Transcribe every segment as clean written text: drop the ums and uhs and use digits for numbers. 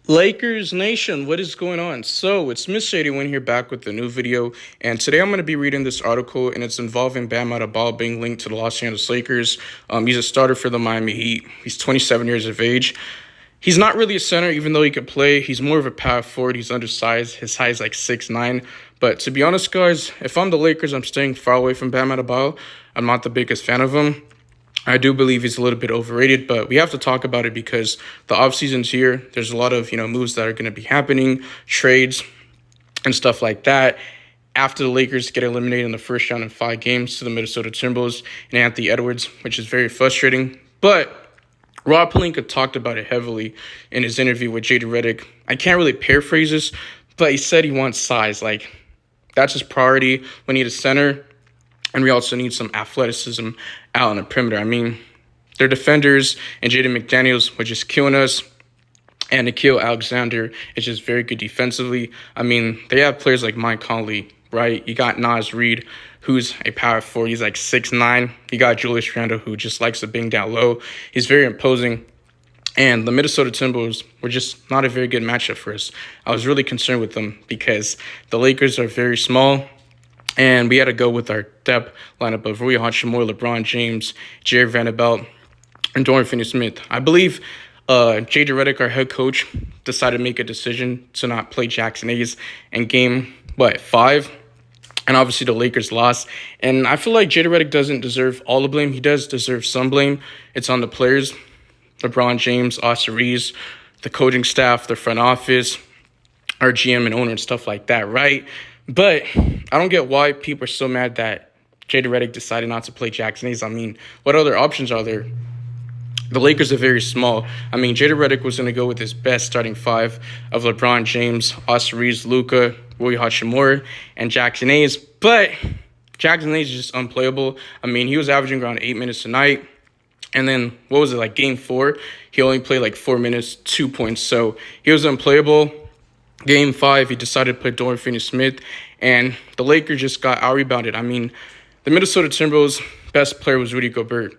Lakers Nation, what is going on? So it's Miss 81 here back with a new video, and today I'm going to be reading this article, and it's involving Bam Adebayo being linked to the Los Angeles Lakers. He's a starter for the Miami Heat. He's 27 years of age. He's not really a center, even though he could play. He's more of a power forward. He's undersized. His height is like 6'9". But to be honest, guys, if I'm the Lakers, I'm staying far away from Bam Adebayo. I'm not the biggest fan of him. I do believe he's a little bit overrated, but we have to talk about it because the offseason's here. There's a lot of, moves that are going to be happening, trades and stuff like that. After the Lakers get eliminated in the first round in 5 games to the Minnesota Timberwolves and Anthony Edwards, which is very frustrating. But Rob Pelinka talked about it heavily in his interview with J.D. Redick. I can't really paraphrase this, but he said he wants size. Like, that's his priority. We need a center. And we also need some athleticism out on the perimeter. I mean, their defenders and Jaden McDaniels were just killing us. And Nikhil Alexander is just very good defensively. I mean, they have players like Mike Conley, right? You got Naz Reid, who's a power forward. He's like 6'9". You got Julius Randle, who just likes to bang down low. He's very imposing. And the Minnesota Timberwolves were just not a very good matchup for us. I was really concerned with them because the Lakers are very small. And we had to go with our depth lineup of Rui Hachimura, LeBron James, Jared Vanderbilt, and Dorian Finney-Smith. I believe J.J. Redick, our head coach, decided to make a decision to not play Jackson Hayes in game, 5? And obviously the Lakers lost. And I feel like J.J. Redick doesn't deserve all the blame. He does deserve some blame. It's on the players, LeBron James, Austin Reeves, the coaching staff, the front office, our GM and owner and stuff like that, right? But I don't get why people are so mad that J.D. Redick decided not to play Jackson Hayes. I mean, what other options are there? The Lakers are very small. I mean, J.D. Redick was going to go with his best starting 5 of LeBron James, Austin Reeves, Luka, Rui Hachimura, and Jackson Hayes. But Jackson Hayes is just unplayable. I mean, he was averaging around 8 minutes a night. And then, game 4? He only played like 4 minutes, 2 points. So he was unplayable. Game 5, he decided to put Dorian Finney-Smith, and the Lakers just got out-rebounded. I mean, the Minnesota Timberwolves' best player was Rudy Gobert.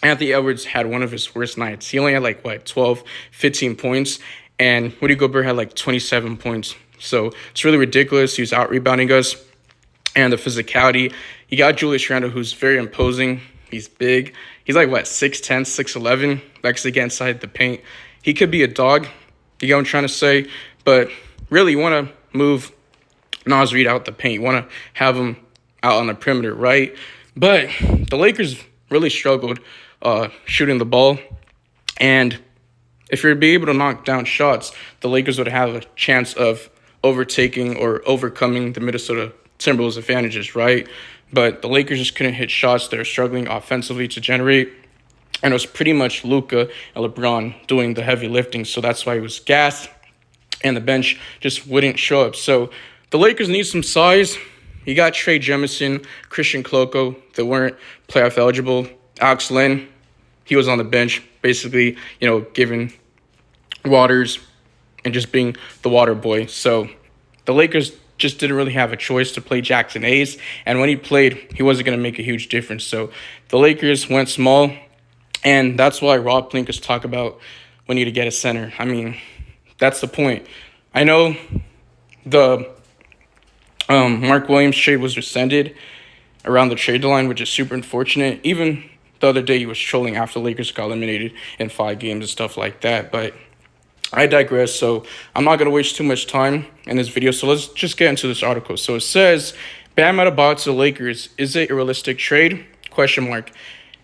Anthony Edwards had one of his worst nights. He only had 12, 15 points, and Rudy Gobert had 27 points. So it's really ridiculous. He was out-rebounding us, and the physicality. You got Julius Randle, who's very imposing. He's big. He's 6'10", 6'11", likes to get inside the paint. He could be a dog, you get what I'm trying to say? But really, you want to move Naz Reid out the paint. You want to have him out on the perimeter, right? But the Lakers really struggled shooting the ball. And if you're be able to knock down shots, the Lakers would have a chance of overtaking or overcoming the Minnesota Timberwolves' advantages, right? But the Lakers just couldn't hit shots. They're struggling offensively to generate. And it was pretty much Luka and LeBron doing the heavy lifting. So that's why he was gassed. And the bench just wouldn't show up. So the Lakers need some size. You got Trey Jemison, Christian Cloko. They weren't playoff eligible. Alex Len, he was on the bench, basically, giving waters and just being the water boy. So the Lakers just didn't really have a choice to play Jackson Hayes. And when he played, he wasn't going to make a huge difference. So the Lakers went small. And that's why Rob Pelinka's talk about we need to get a center. I mean, that's the point. I know the Mark Williams trade was rescinded around the trade deadline, which is super unfortunate. Even the other day, he was trolling after the Lakers got eliminated in 5 games and stuff like that. But I digress, so I'm not going to waste too much time in this video. So let's just get into this article. So it says, Bam Adebayo to the Lakers, is it a realistic trade? Question mark.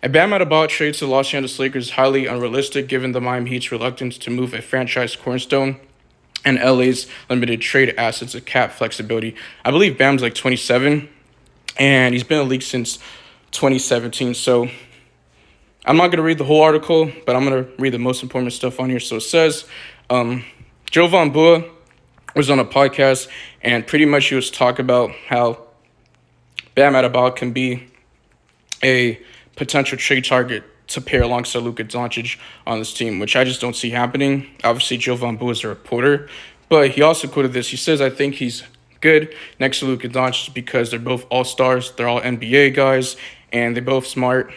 A Bam Adebayo trade to the Los Angeles Lakers is highly unrealistic given the Miami Heat's reluctance to move a franchise cornerstone and LA's limited trade assets and cap flexibility. I believe Bam's 27, and he's been in the league since 2017. So I'm not going to read the whole article, but I'm going to read the most important stuff on here. So it says, Joe Von Bua was on a podcast, and pretty much he was talking about how Bam Adebayo can be a potential trade target to pair alongside Luka Doncic on this team, which I just don't see happening. Obviously, Joe Von Bua is a reporter, but he also quoted this. He says, I think he's good next to Luka Doncic because they're both all-stars. They're all NBA guys, and they're both smart,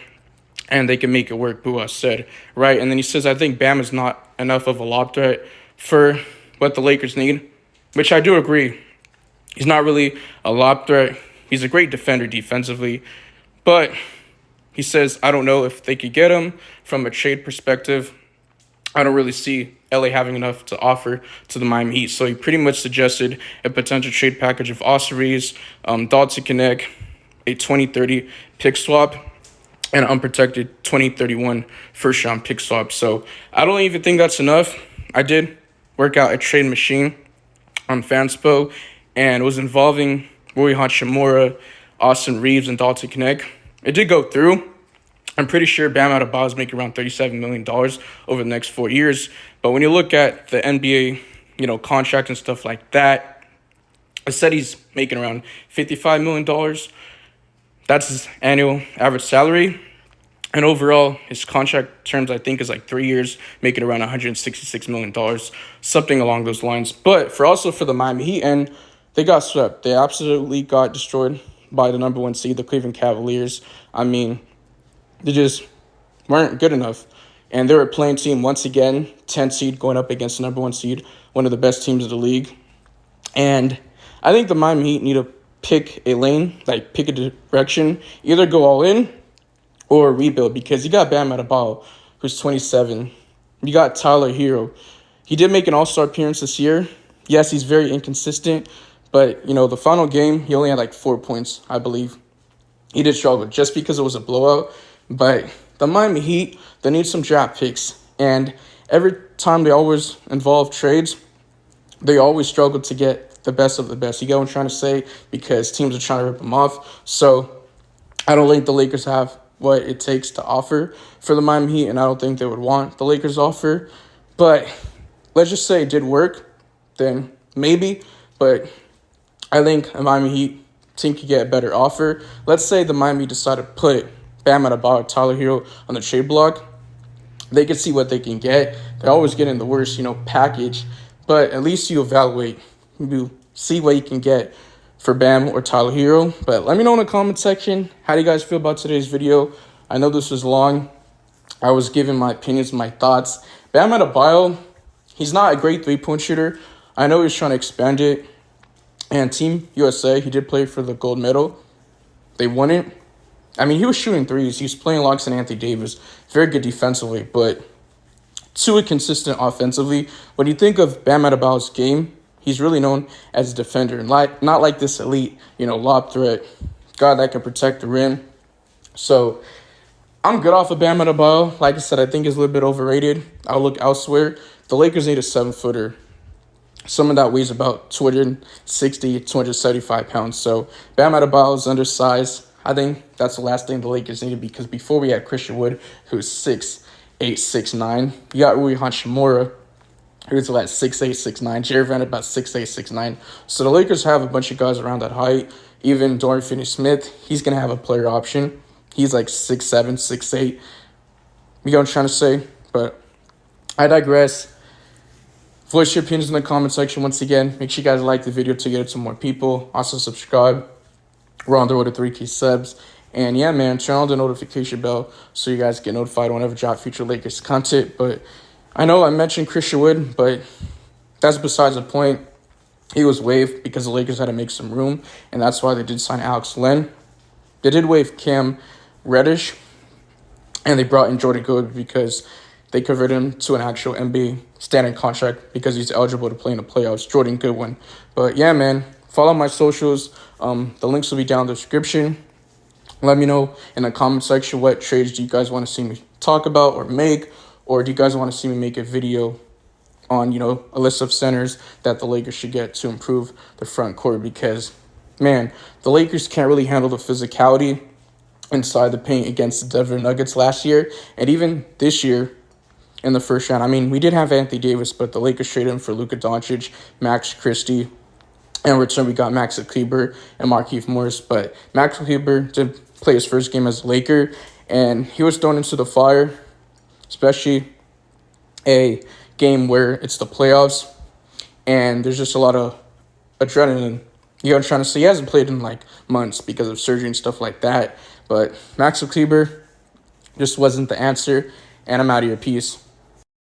and they can make it work, Bua said, right? And then he says, I think Bam is not enough of a lob threat for what the Lakers need, which I do agree. He's not really a lob threat. He's a great defender defensively, but he says, I don't know if they could get him from a trade perspective. I don't really see LA having enough to offer to the Miami Heat. So he pretty much suggested a potential trade package of Austin Reeves, Dalton Connect, a 2030 pick swap, and an unprotected 2031 first round pick swap. So I don't even think that's enough. I did work out a trade machine on Fanspo, and it was involving Rui Hachimura, Austin Reeves, and Dalton Connect. It did go through. I'm pretty sure Bam Adebayo is making around $37 million over the next 4 years. But when you look at the NBA, contract and stuff like that, I said he's making around $55 million. That's his annual average salary. And overall, his contract terms, I think, is like 3 years, making around $166 million, something along those lines. But for the Miami Heat, and they got swept. They absolutely got destroyed by the number 1 seed, the Cleveland Cavaliers. I mean, they just weren't good enough. And they're a playing team once again, 10 seed going up against the number 1 seed, one of the best teams of the league. And I think the Miami Heat need to pick a lane, like pick a direction, either go all in or rebuild, because you got Bam Adebayo, who's 27. You got Tyler Hero. He did make an all-star appearance this year. Yes, he's very inconsistent, but, the final game, he only had like 4 points, I believe. He did struggle just because it was a blowout. But the Miami Heat, they need some draft picks. And every time they always involve trades, they always struggle to get the best of the best. You get what I'm trying to say? Because teams are trying to rip them off. So I don't think the Lakers have what it takes to offer for the Miami Heat, and I don't think they would want the Lakers offer. But let's just say it did work, then maybe. But I think a Miami Heat team could get a better offer. Let's say the Miami decided to put Bam Adebayo, Tyler Hero on the trade block. They can see what they can get. They're always getting the worst, package. But at least you evaluate. You see what you can get for Bam or Tyler Hero. But let me know in the comment section, how do you guys feel about today's video? I know this was long. I was giving my opinions, my thoughts. Bam Adebayo, he's not a great three-point shooter. I know he's trying to expand it. And Team USA, he did play for the gold medal. They won it. I mean, he was shooting threes. He was playing alongside Anthony Davis. Very good defensively, but too inconsistent offensively. When you think of Bam Adebayo's game, he's really known as a defender. Not like this elite, lob threat, guy that can protect the rim. So I'm good off of Bam Adebayo. Like I said, I think he's a little bit overrated. I'll look elsewhere. The Lakers need a 7-footer. Someone that weighs about 260, 275 pounds. So Bam Adebayo is undersized. I think that's the last thing the Lakers needed, because before we had Christian Wood, who's 6'8", 6'9". You got Rui Hachimura, who's like 6'8", 6'9". Jared Van about 6'8", 6'9". So the Lakers have a bunch of guys around that height. Even Dorian Finney-Smith, he's going to have a player option. He's like 6'7", 6'8". You know what I'm trying to say? But I digress. Voice your opinions in the comment section. Once again, make sure you guys like the video to get it to more people. Also subscribe. We're on the road to 3K subs. And yeah, man, turn on the notification bell so you guys get notified whenever I drop future Lakers content. But I know I mentioned Christian Wood, but that's besides the point. He was waived because the Lakers had to make some room, and that's why they did sign Alex Len. They did waive Cam Reddish, and they brought in Jordan Good because they converted him to an actual NBA standing contract because he's eligible to play in the playoffs. Jordan Goodwin. But yeah, man, follow my socials. The links will be down in the description. Let me know in the comment section what trades do you guys want to see me talk about or make, or do you guys want to see me make a video on, a list of centers that the Lakers should get to improve the front court, because, man, the Lakers can't really handle the physicality inside the paint against the Denver Nuggets last year, and even this year in the first round. I mean, we did have Anthony Davis, but the Lakers traded him for Luka Doncic, Max Christie. In return, we got Max Kleber and Markieff Morris, but Max Kleber did play his first game as a Laker, and he was thrown into the fire, especially a game where it's the playoffs, and there's just a lot of adrenaline. You know what I'm trying to say? He hasn't played in like months because of surgery and stuff like that, but Max Kleber just wasn't the answer, and I'm out of your piece.